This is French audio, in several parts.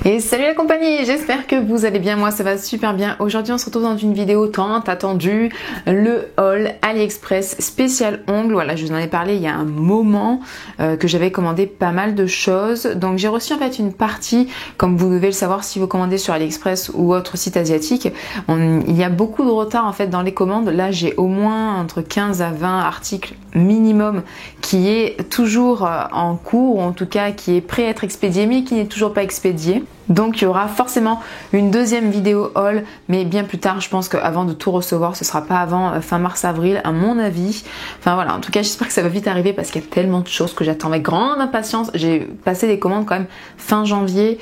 Et salut la compagnie, j'espère que vous allez bien, moi ça va super bien. Aujourd'hui on se retrouve dans une vidéo tant attendue, le haul AliExpress spécial ongles. Voilà, je vous en ai parlé il y a un moment que j'avais commandé pas mal de choses. Donc j'ai reçu en fait une partie, comme vous devez le savoir si vous commandez sur AliExpress ou autre site asiatique. Il y a beaucoup de retard en fait dans les commandes. Là j'ai au moins entre 15 à 20 articles minimum qui est toujours en cours, ou en tout cas qui est prêt à être expédié mais qui n'est toujours pas expédié. Donc il y aura forcément une deuxième vidéo haul, mais bien plus tard. Je pense qu'avant de tout recevoir, ce sera pas avant fin mars-avril à mon avis. Enfin voilà, en tout cas j'espère que ça va vite arriver parce qu'il y a tellement de choses que j'attends avec grande impatience. J'ai passé des commandes quand même fin janvier.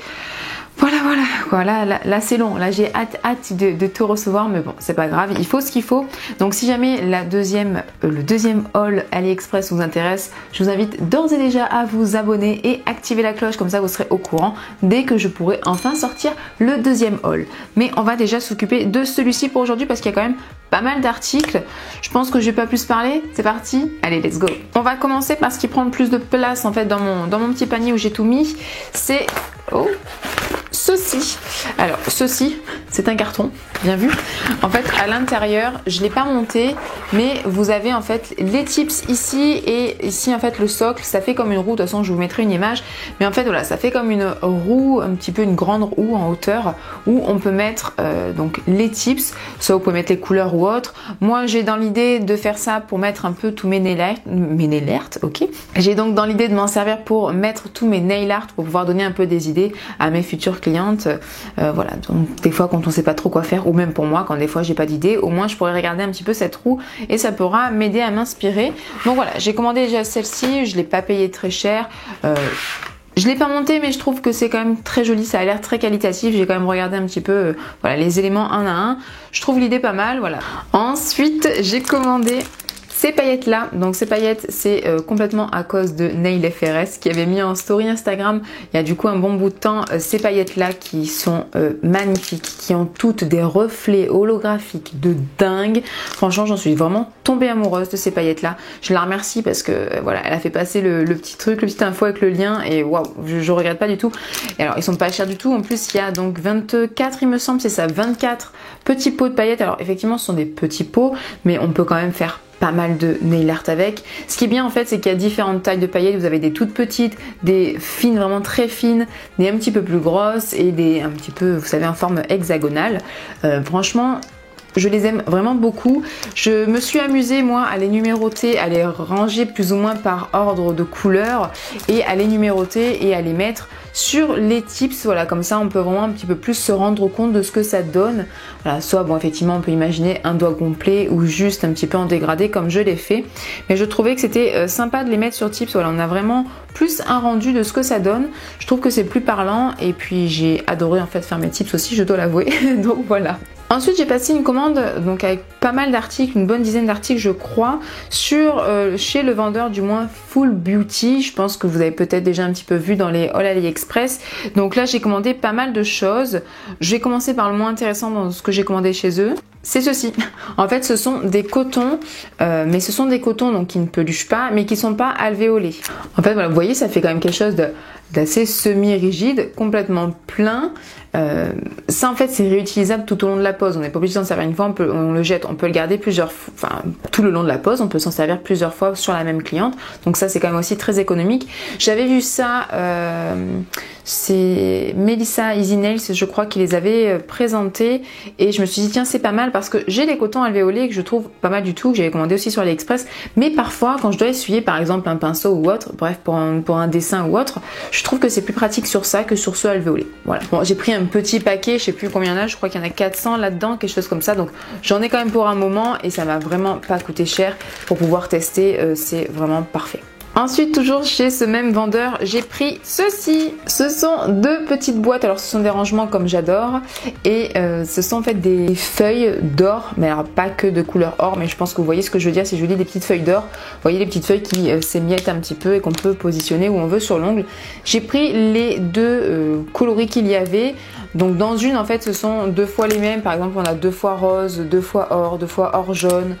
Voilà, là c'est long, là j'ai hâte de tout recevoir, mais bon, c'est pas grave, il faut ce qu'il faut. Donc si jamais le deuxième haul AliExpress vous intéresse, je vous invite d'ores et déjà à vous abonner et activer la cloche, comme ça vous serez au courant dès que je pourrai enfin sortir le deuxième haul. Mais on va déjà s'occuper de celui-ci pour aujourd'hui parce qu'il y a quand même pas mal d'articles. Je pense que je vais pas plus parler, c'est parti, allez let's go. On va commencer par ce qui prend le plus de place en fait dans mon petit panier où j'ai tout mis, c'est ceci. Alors ceci, c'est un carton, bien vu. En fait à l'intérieur, je l'ai pas monté, mais vous avez en fait les tips ici et ici en fait le socle, ça fait comme une roue. De toute façon je vous mettrai une image, mais en fait voilà, ça fait comme une roue, un petit peu une grande roue en hauteur où on peut mettre donc les tips. Soit vous pouvez mettre les couleurs ou autre. Moi j'ai dans l'idée de faire ça pour mettre un peu tous mes nail art, ok. J'ai donc dans l'idée de m'en servir pour mettre tous mes nail art pour pouvoir donner un peu des idées à mes futures clientes. Voilà, donc des fois quand on sait pas trop quoi faire, ou même pour moi quand des fois j'ai pas d'idée, au moins je pourrais regarder un petit peu cette roue et ça pourra m'aider à m'inspirer. Donc voilà, j'ai commandé déjà celle-ci, je l'ai pas payée très cher. Je l'ai pas montée, mais je trouve que c'est quand même très joli, ça a l'air très qualitatif. J'ai quand même regardé un petit peu voilà, les éléments un à un. Je trouve l'idée pas mal, voilà. Ensuite, j'ai commandé ces paillettes là, donc ces paillettes c'est complètement à cause de Nail FRS qui avait mis en story Instagram il y a du coup un bon bout de temps ces paillettes là qui sont magnifiques, qui ont toutes des reflets holographiques de dingue. Franchement j'en suis vraiment tombée amoureuse de ces paillettes là. Je la remercie parce que voilà, elle a fait passer le petit truc, le petit info avec le lien et waouh, je regrette pas du tout. Et alors ils sont pas chers du tout, en plus il y a donc 24 il me semble, c'est ça, 24 petits pots de paillettes. Alors effectivement ce sont des petits pots, mais on peut quand même faire pas mal de nail art avec. Ce qui est bien en fait, c'est qu'il y a différentes tailles de paillettes. Vous avez des toutes petites, des fines vraiment très fines, des un petit peu plus grosses et des un petit peu, vous savez, en forme hexagonale. Franchement, je les aime vraiment beaucoup. Je me suis amusée moi à les numéroter, à les ranger plus ou moins par ordre de couleur et à les numéroter et à les mettre sur les tips. Voilà, comme ça on peut vraiment un petit peu plus se rendre compte de ce que ça donne. Voilà, soit bon effectivement on peut imaginer un doigt complet ou juste un petit peu en dégradé comme je l'ai fait. Mais je trouvais que c'était sympa de les mettre sur tips. Voilà, on a vraiment plus un rendu de ce que ça donne. Je trouve que c'est plus parlant et puis j'ai adoré en fait faire mes tips aussi, je dois l'avouer. Donc voilà. Ensuite j'ai passé une commande donc avec pas mal d'articles, une bonne dizaine d'articles je crois, sur chez le vendeur du moins Full Beauty. Je pense que vous avez peut-être déjà un petit peu vu dans les hauls AliExpress. Donc là j'ai commandé pas mal de choses. Je vais commencer par le moins intéressant dans ce que j'ai commandé chez eux. C'est ceci. En fait ce sont des cotons, mais ce sont des cotons donc qui ne peluchent pas, mais qui sont pas alvéolés. En fait voilà, vous voyez ça fait quand même quelque chose d'assez semi-rigide, complètement plein. Ça en fait c'est réutilisable tout au long de la pose. On n'est pas obligé d'en servir une fois, on le jette, on peut le garder plusieurs fois, enfin tout le long de la pose, on peut s'en servir plusieurs fois sur la même cliente. Donc ça c'est quand même aussi très économique. J'avais vu ça, c'est Melissa Easy Nails je crois qui les avait présentés et je me suis dit tiens c'est pas mal parce que j'ai les cotons alvéolés que je trouve pas mal du tout, que j'avais commandé aussi sur AliExpress, mais parfois quand je dois essuyer par exemple un pinceau ou autre, bref pour un dessin ou autre, je trouve que c'est plus pratique sur ça que sur ceux alvéolés. Voilà. Bon j'ai pris un petit paquet, je sais plus combien il y en a, je crois qu'il y en a 400 là-dedans, quelque chose comme ça, donc j'en ai quand même pour un moment et ça m'a vraiment pas coûté cher pour pouvoir tester, c'est vraiment parfait. Ensuite, toujours chez ce même vendeur, j'ai pris ceci. Ce sont deux petites boîtes. Alors, ce sont des rangements comme j'adore. Et ce sont en fait des feuilles d'or. Mais alors, pas que de couleur or. Mais je pense que vous voyez ce que je veux dire. Si je vous dis des petites feuilles d'or, vous voyez les petites feuilles qui s'émiettent un petit peu et qu'on peut positionner où on veut sur l'ongle. J'ai pris les deux coloris qu'il y avait. Donc dans une en fait ce sont 2 fois les mêmes, par exemple on a 2 fois rose, 2 fois or, 2 fois or jaune,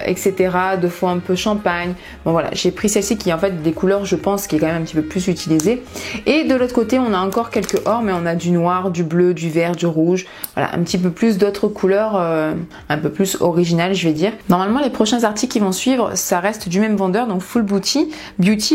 etc. 2 fois un peu champagne. Bon voilà, j'ai pris celle-ci qui est en fait des couleurs je pense qui est quand même un petit peu plus utilisée. Et de l'autre côté on a encore quelques or, mais on a du noir, du bleu, du vert, du rouge, voilà, un petit peu plus d'autres couleurs un peu plus originales je vais dire. Normalement les prochains articles qui vont suivre ça reste du même vendeur, donc Full Beauty,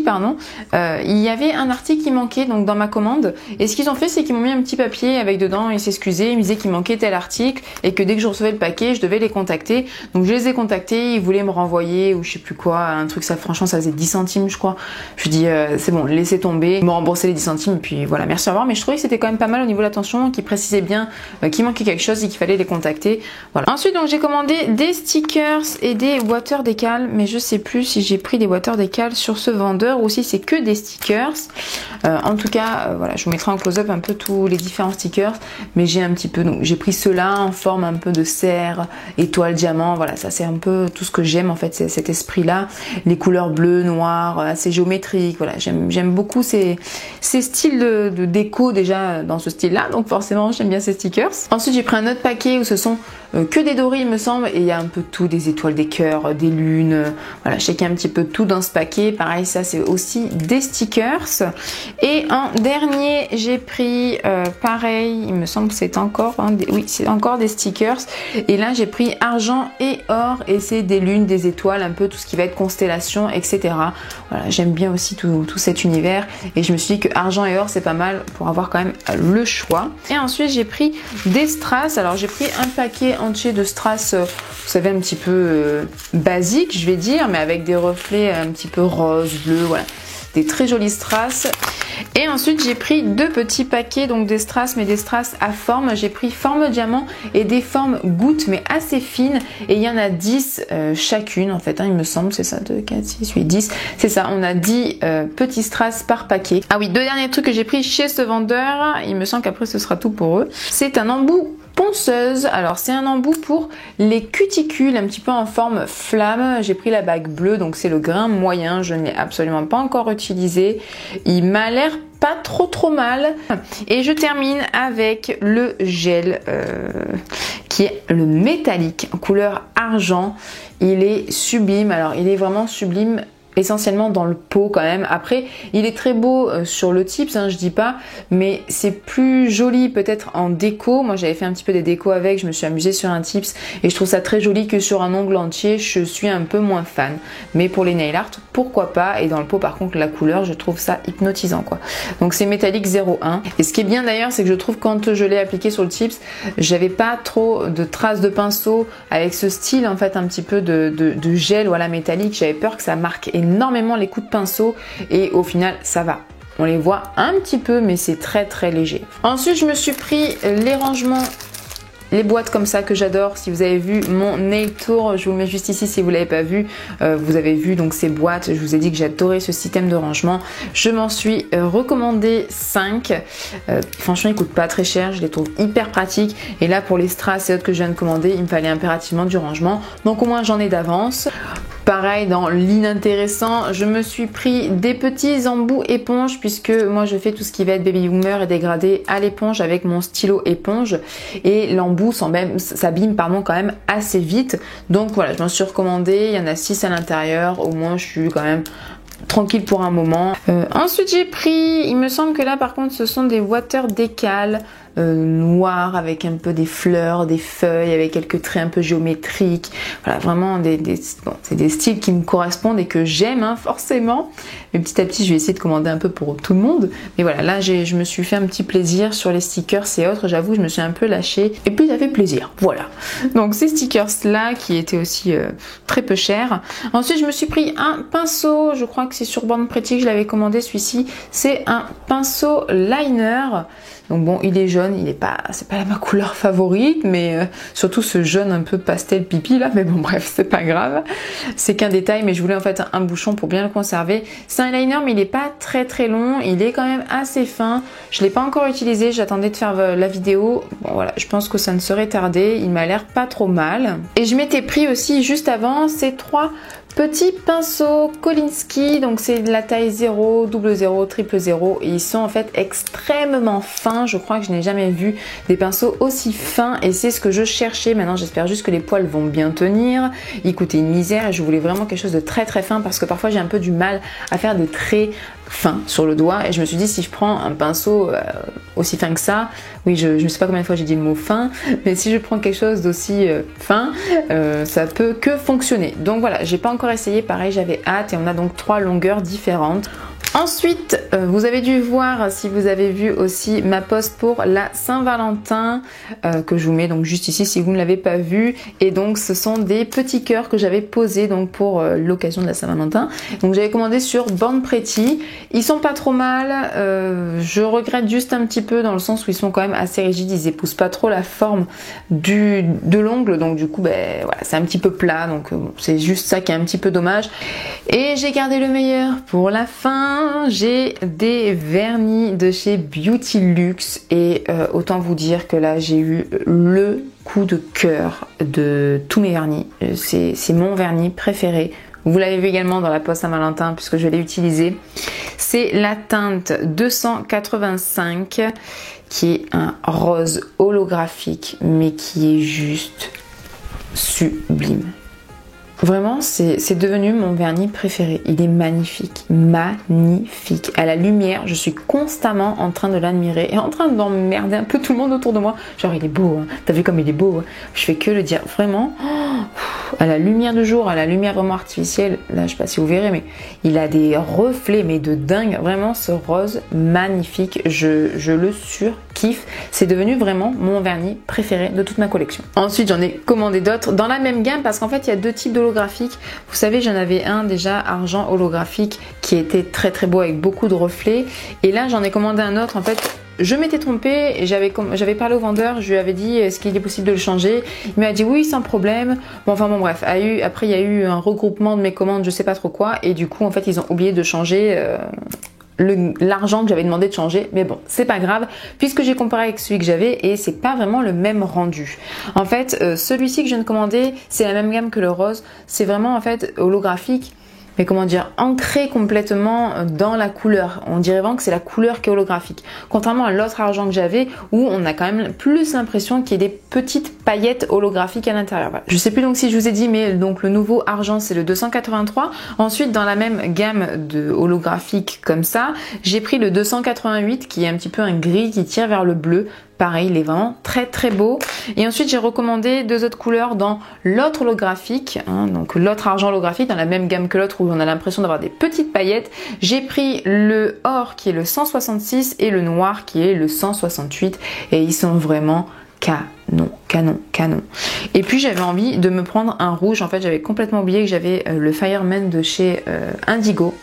pardon. Il y avait un article qui manquait donc dans ma commande, et ce qu'ils ont fait c'est qu'ils m'ont mis un petit papier avec dedans, ils s'excusaient, ils me disaient qu'il manquait tel article et que dès que je recevais le paquet je devais les contacter. Donc je les ai contactés, ils voulaient me renvoyer ou je sais plus quoi, un truc, ça franchement ça faisait 10 centimes je crois. Je dis c'est bon, laissez tomber, ils m'ont remboursé les 10 centimes et puis voilà, merci au revoir. Mais je trouvais que c'était quand même pas mal au niveau de l'attention, qu'ils précisaient bien qu'il manquait quelque chose et qu'il fallait les contacter. Voilà. Ensuite donc j'ai commandé des stickers et des water décals, mais je sais plus si j'ai pris des water décals sur ce vendeur ou si c'est que des stickers. En tout cas voilà, je vous mettrai en close-up un peu tous les différents stickers, mais j'ai un petit peu, donc j'ai pris ceux-là en forme un peu de cerf, étoile, diamant, voilà, ça c'est un peu tout ce que j'aime en fait, c'est cet esprit là, les couleurs bleues, noires, assez géométriques, voilà, j'aime beaucoup ces styles de déco déjà dans ce style là, donc forcément j'aime bien ces stickers. Ensuite j'ai pris un autre paquet où ce sont que des dorés il me semble, et il y a un peu tout, des étoiles, des cœurs, des lunes, voilà, je sais qu'il y a un petit peu tout dans ce paquet. Pareil, ça c'est aussi des stickers. Et en dernier j'ai pris pareil, il me semble que c'est encore oui, c'est encore des stickers, et là j'ai pris argent et or, et c'est des lunes, des étoiles, un peu tout ce qui va être constellation, etc. Voilà, j'aime bien aussi tout cet univers, et je me suis dit que argent et or c'est pas mal pour avoir quand même le choix. Et ensuite j'ai pris des strass. Alors j'ai pris un paquet entier de strass, vous savez, un petit peu basique je vais dire, mais avec des reflets un petit peu rose, bleu, voilà, des très jolis strass. Et ensuite j'ai pris 2 petits paquets, donc des strass, mais des strass à forme. J'ai pris forme diamant et des formes gouttes, mais assez fines, et il y en a 10 chacune en fait, il me semble, c'est ça, 2, 4, 6, 8, 10, c'est ça, on a 10 petits strass par paquet. Ah oui, 2 derniers trucs que j'ai pris chez ce vendeur, il me semble qu'après ce sera tout pour eux. C'est un embout ponceuse. Alors c'est un embout pour les cuticules, un petit peu en forme flamme. J'ai pris la bague bleue, donc c'est le grain moyen, je ne l'ai absolument pas encore utilisé. Il m'a l'air pas trop mal. Et je termine avec le gel qui est le métallique en couleur argent. Il est sublime, alors il est vraiment sublime essentiellement dans le pot quand même. Après il est très beau sur le tips, je dis pas, mais c'est plus joli peut-être en déco. Moi j'avais fait un petit peu des décos avec, je me suis amusée sur un tips et je trouve ça très joli que sur un ongle entier. Je suis un peu moins fan, mais pour les nail art pourquoi pas. Et dans le pot par contre la couleur, je trouve ça hypnotisant quoi. Donc c'est métallique 01, et ce qui est bien d'ailleurs c'est que je trouve quand je l'ai appliqué sur le tips, j'avais pas trop de traces de pinceau avec ce style en fait un petit peu de gel, voilà, métallique. J'avais peur que ça marque énormément les coups de pinceau, et au final ça va, on les voit un petit peu mais c'est très léger. Ensuite je me suis pris les rangements, les boîtes comme ça que j'adore. Si vous avez vu mon nail tour, je vous mets juste ici si vous l'avez pas vu, vous avez vu donc ces boîtes. Je vous ai dit que j'adorais ce système de rangement, je m'en suis recommandé 5. Franchement ils coûtent pas très cher, je les trouve hyper pratiques, et là pour les strass et autres que je viens de commander, il me fallait impérativement du rangement, donc au moins j'en ai d'avance. Pareil dans l'inintéressant, je me suis pris des petits embouts éponges, puisque moi je fais tout ce qui va être baby boomer et dégradé à l'éponge avec mon stylo éponge, et l'embout s'abîme quand même assez vite. Donc voilà, je m'en suis recommandé, il y en a 6 à l'intérieur, au moins je suis quand même tranquille pour un moment. Ensuite j'ai pris, il me semble que là par contre ce sont des water décals noirs avec un peu des fleurs, des feuilles, avec quelques traits un peu géométriques. Voilà, vraiment bon, c'est des styles qui me correspondent et que j'aime forcément. Mais petit à petit je vais essayer de commander un peu pour tout le monde. Mais voilà, là je me suis fait un petit plaisir sur les stickers et autres. J'avoue, je me suis un peu lâchée et puis ça fait plaisir. Voilà. Donc ces stickers là qui étaient aussi très peu chers. Ensuite je me suis pris un pinceau, je crois que c'est sur Born Pretty que je l'avais commandé, celui-ci. C'est un pinceau liner. Donc bon, il est jaune, c'est pas ma couleur favorite, mais surtout ce jaune un peu pastel pipi là, mais bon bref, c'est pas grave. C'est qu'un détail, mais je voulais en fait un bouchon pour bien le conserver. C'est un liner, mais il est pas très long, il est quand même assez fin. Je l'ai pas encore utilisé, j'attendais de faire la vidéo. Bon voilà, je pense que ça ne serait tardé, il m'a l'air pas trop mal. Et je m'étais pris aussi juste avant ces 3 Petit pinceau Kolinsky, donc c'est de la taille 0, 00, 000 et ils sont en fait extrêmement fins. Je crois que je n'ai jamais vu des pinceaux aussi fins et c'est ce que je cherchais. Maintenant j'espère juste que les poils vont bien tenir. Ils coûtaient une misère et je voulais vraiment quelque chose de très fin parce que parfois j'ai un peu du mal à faire des traits fin sur le doigt et je me suis dit si je prends un pinceau aussi fin que ça, oui je ne sais pas combien de fois j'ai dit le mot fin, mais si je prends quelque chose d'aussi fin, ça peut que fonctionner. Donc voilà, j'ai pas encore essayé, pareil j'avais hâte et on a donc 3 longueurs différentes. Ensuite, vous avez dû voir, si vous avez vu aussi ma post pour la Saint-Valentin que je vous mets donc juste ici si vous ne l'avez pas vu. Et donc ce sont des petits cœurs que j'avais posés donc pour l'occasion de la Saint-Valentin. Donc j'avais commandé sur Born Pretty. Ils sont pas trop mal. Je regrette juste un petit peu dans le sens où ils sont quand même assez rigides. Ils épousent pas trop la forme de l'ongle. Donc du coup, ben voilà, c'est un petit peu plat. Donc bon, c'est juste ça qui est un petit peu dommage. Et j'ai gardé le meilleur pour la fin. J'ai des vernis de chez Beauty Luxe et autant vous dire que là j'ai eu le coup de cœur de tous mes vernis. C'est mon vernis préféré. Vous l'avez vu également dans la post Saint-Valentin puisque je l'ai utilisé. C'est la teinte 285 qui est un rose holographique mais qui est juste sublime. Vraiment, c'est devenu mon vernis préféré. Il est magnifique, magnifique. À la lumière, je suis constamment en train de l'admirer et en train d'emmerder un peu tout le monde autour de moi. Genre, il est beau, hein. T'as vu comme il est beau, hein. Je fais que le dire. Vraiment, à la lumière du jour, à la lumière vraiment artificielle, là, je sais pas si vous verrez, mais il a des reflets, mais de dingue. Vraiment, ce rose magnifique, je le surkiffe. C'est devenu vraiment mon vernis préféré de toute ma collection. Ensuite, j'en ai commandé d'autres dans la même gamme parce qu'en fait, il y a deux types de holographique. Vous savez, j'en avais un déjà argent holographique qui était très beau avec beaucoup de reflets et là j'en ai commandé un autre. En fait je m'étais trompée et j'avais parlé au vendeur, je lui avais dit est-ce qu'il est possible de le changer, il m'a dit oui sans problème. Bon enfin bon bref, après il y a eu un regroupement de mes commandes, je sais pas trop quoi et du coup en fait ils ont oublié de changer l'argent que j'avais demandé de changer, mais bon c'est pas grave puisque j'ai comparé avec celui que j'avais et c'est pas vraiment le même rendu. En fait celui-ci que je viens de commander c'est la même gamme que le rose, c'est vraiment en fait holographique mais comment dire, ancré complètement dans la couleur. On dirait vraiment que c'est la couleur qui est holographique. Contrairement à l'autre argent que j'avais où on a quand même plus l'impression qu'il y a des petites paillettes holographiques à l'intérieur. Voilà. Je sais plus donc si je vous ai dit, mais donc le nouveau argent c'est le 283. Ensuite dans la même gamme de holographique comme ça, j'ai pris le 288 qui est un petit peu un gris qui tire vers le bleu. Pareil, il est vraiment très beau. Et ensuite, j'ai recommandé deux autres couleurs dans l'autre holographique, hein, donc l'autre argent holographique, dans la même gamme que l'autre où on a l'impression d'avoir des petites paillettes. J'ai pris le or qui est le 166 et le noir qui est le 168. Et ils sont vraiment canon. Et puis j'avais envie de me prendre un rouge. En fait, j'avais complètement oublié que j'avais le Fireman de chez Indigo.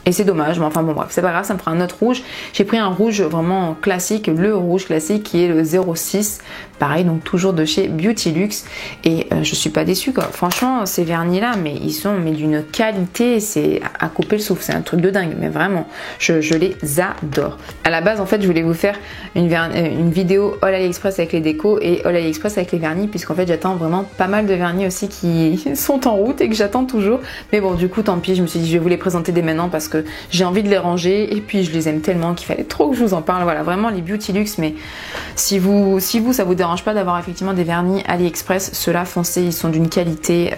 Et c'est dommage, mais enfin bon bref, c'est pas grave, ça me fera un autre rouge. J'ai pris un rouge vraiment classique, le rouge classique qui est le 06. Pareil, donc toujours de chez Beauty Luxe. Et je suis pas déçue quoi. Franchement, ces vernis là, mais ils sont d'une qualité, c'est à couper le souffle, c'est un truc de dingue. Mais vraiment, je les adore. À la base, en fait, je voulais vous faire une vidéo Haul AliExpress avec les décos et Haul AliExpress avec les vernis, puisqu'en fait, j'attends vraiment pas mal de vernis aussi qui sont en route et que j'attends toujours. Mais bon, du coup, tant pis, je me suis dit, je vais vous les présenter dès maintenant parce que j'ai envie de les ranger et puis je les aime tellement qu'il fallait trop que je vous en parle. Voilà, vraiment les Beauty Luxe, mais si vous ça vous dérange pas d'avoir effectivement des vernis AliExpress, ceux-là foncez, ils sont d'une qualité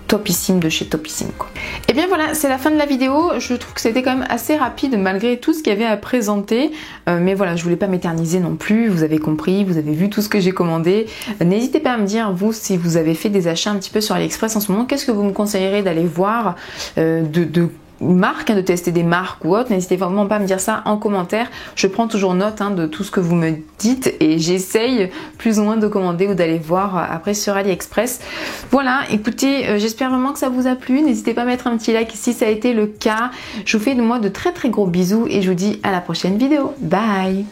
topissime de chez Topissime quoi. Et bien voilà, c'est la fin de la vidéo. Je trouve que c'était quand même assez rapide malgré tout ce qu'il y avait à présenter, mais voilà, je voulais pas m'éterniser non plus. Vous avez compris, vous avez vu tout ce que j'ai commandé. N'hésitez pas à me dire vous si vous avez fait des achats un petit peu sur AliExpress en ce moment, qu'est-ce que vous me conseillerez d'aller voir de marques, de tester des marques ou autres. N'hésitez vraiment pas à me dire ça en commentaire. Je prends toujours note de tout ce que vous me dites et j'essaye plus ou moins de commander ou d'aller voir après sur AliExpress. Voilà, écoutez, j'espère vraiment que ça vous a plu. N'hésitez pas à mettre un petit like si ça a été le cas. Je vous fais de moi de très gros bisous et je vous dis à la prochaine vidéo. Bye!